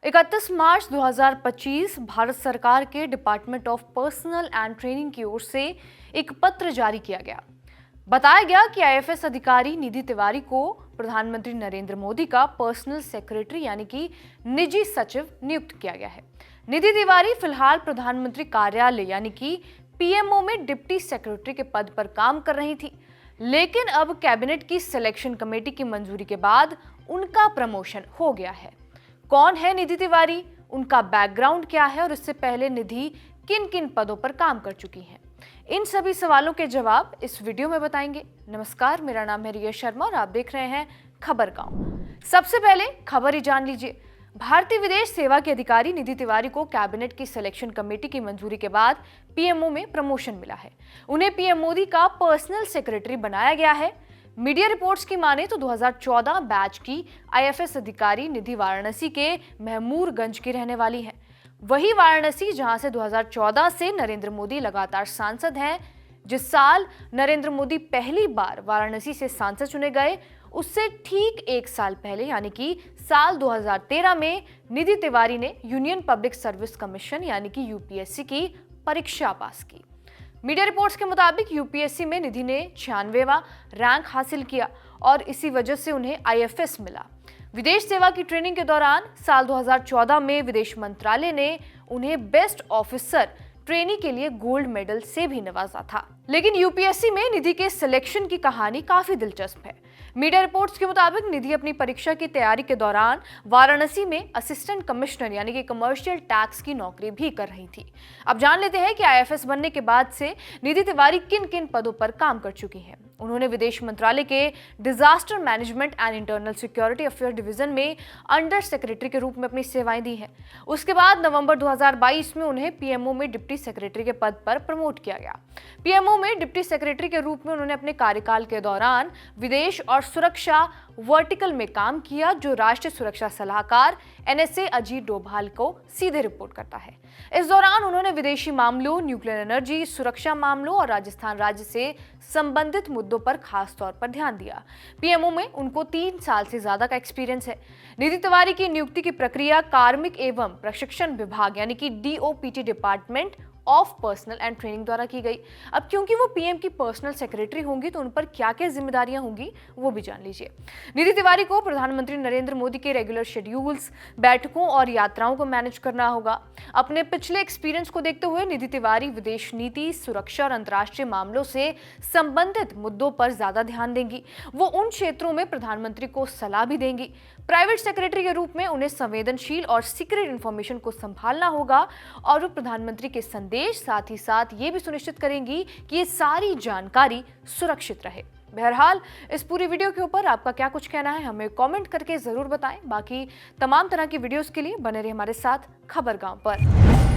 31 मार्च 2025 भारत सरकार के department of personal and training की ओर से एक पत्र जारी किया गया। बताया गया कि आईएफएस अधिकारी निधि तिवारी को प्रधानमंत्री नरेंद्र मोदी का पर्सनल सेक्रेटरी यानी कि निजी सचिव नियुक्त किया गया है। निधि तिवारी फिलहाल प्रधानमंत्री कार्यालय यानी कि पीएमओ में डिप्टी सेक्रेटरी के पद पर काम कर रही थी, लेकिन अब कैबिनेट की सिलेक्शन कमेटी की मंजूरी के बाद उनका प्रमोशन हो गया है। कौन है निधि तिवारी, उनका बैकग्राउंड क्या है और इससे पहले निधि किन किन पदों पर काम कर चुकी हैं, इन सभी सवालों के जवाब इस वीडियो में बताएंगे। नमस्कार, मेरा नाम है रिया शर्मा और आप देख रहे हैं खबर गांव। सबसे पहले खबर ही जान लीजिए। भारतीय विदेश सेवा के अधिकारी निधि तिवारी को कैबिनेट की सिलेक्शन कमेटी की मंजूरी के बाद पीएमओ में प्रमोशन मिला है। उन्हें पीएम मोदी का पर्सनल सेक्रेटरी बनाया गया है। मीडिया रिपोर्ट्स की माने तो 2014 बैच की आईएफएस अधिकारी निधि वाराणसी के महमूरगंज की रहने वाली है। वही वाराणसी जहां से 2014 से नरेंद्र मोदी लगातार सांसद हैं। जिस साल नरेंद्र मोदी पहली बार वाराणसी से सांसद चुने गए, उससे ठीक एक साल पहले यानी कि साल 2013 में निधि तिवारी ने यूनियन पब्लिक सर्विस कमीशन यानी कि यूपीएससी की परीक्षा पास की। मीडिया रिपोर्ट्स के मुताबिक यूपीएससी में निधि ने 96वां रैंक हासिल किया और इसी वजह से उन्हें आईएफएस मिला। विदेश सेवा की ट्रेनिंग के दौरान साल 2014 में विदेश मंत्रालय ने उन्हें बेस्ट ऑफिसर ट्रेनी के लिए गोल्ड मेडल से भी नवाजा था। लेकिन यूपीएससी में निधि के सिलेक्शन की कहानी काफी दिलचस्प है। मीडिया रिपोर्ट्स के मुताबिक निधि अपनी परीक्षा की तैयारी के दौरान वाराणसी में असिस्टेंट कमिश्नर यानी कि कमर्शियल टैक्स की नौकरी भी कर रही थी। अब जान लेते हैं कि आईएफएस बनने के बाद से निधि तिवारी किन किन पदों पर काम कर चुकी हैं। उन्होंने विदेश मंत्रालय के disaster management and internal security affair division में अंडर सेक्रेटरी के रूप में अपनी सेवाएं दी हैं। उसके बाद नवंबर 2022 में उन्हें पीएमओ में डिप्टी सेक्रेटरी के पद पर प्रमोट किया गया। पीएमओ में डिप्टी सेक्रेटरी के रूप में उन्होंने अपने कार्यकाल के दौरान विदेश और सुरक्षा वर्टिकल में काम किया, जो राष्ट्रीय सुरक्षा सलाहकार एनएसए अजीत डोभाल को सीधे रिपोर्ट करता है। इस दौरान उन्होंने विदेशी मामलों, न्यूक्लियर एनर्जी, सुरक्षा मामलों और राजस्थान राज्य से संबंधित मुद्दों पर खास तौर पर ध्यान दिया। पीएमओ में उनको 3 साल से ज्यादा का एक्सपीरियंस है। निधि तिवारी की नियुक्ति की प्रक्रिया कार्मिक एवं प्रशिक्षण विभाग यानी कि DOPT department of personal and training द्वारा की गई। अब क्योंकि वो पीएम की पर्सनल सेक्रेटरी होंगी तो उन पर क्या क्या जिम्मेदारियां होंगी वो भी जान लीजिए। निधि तिवारी को प्रधानमंत्री नरेंद्र मोदी के रेगुलर शेड्यूल्स, बैठकों और यात्राओं को मैनेज करना होगा। अपने पिछले एक्सपीरियंस को देखते हुए निधि तिवारी विदेश नीति, सुरक्षा और अंतर्राष्ट्रीय मामलों से संबंधित मुद्दों पर ज्यादा ध्यान देंगी। वो उन क्षेत्रों में प्रधानमंत्री को सलाह भी देंगी। प्राइवेट सेक्रेटरी के रूप में उन्हें संवेदनशील और सीक्रेट इंफॉर्मेशन को संभालना होगा और वो प्रधानमंत्री के संदेश साथ ही साथ ये भी सुनिश्चित करेंगी कि ये सारी जानकारी सुरक्षित रहे। बहरहाल इस पूरी वीडियो के ऊपर आपका क्या कुछ कहना है हमें कमेंट करके जरूर बताएं। बाकी तमाम तरह की वीडियोस के लिए बने रहे हमारे साथ खबर गांव पर।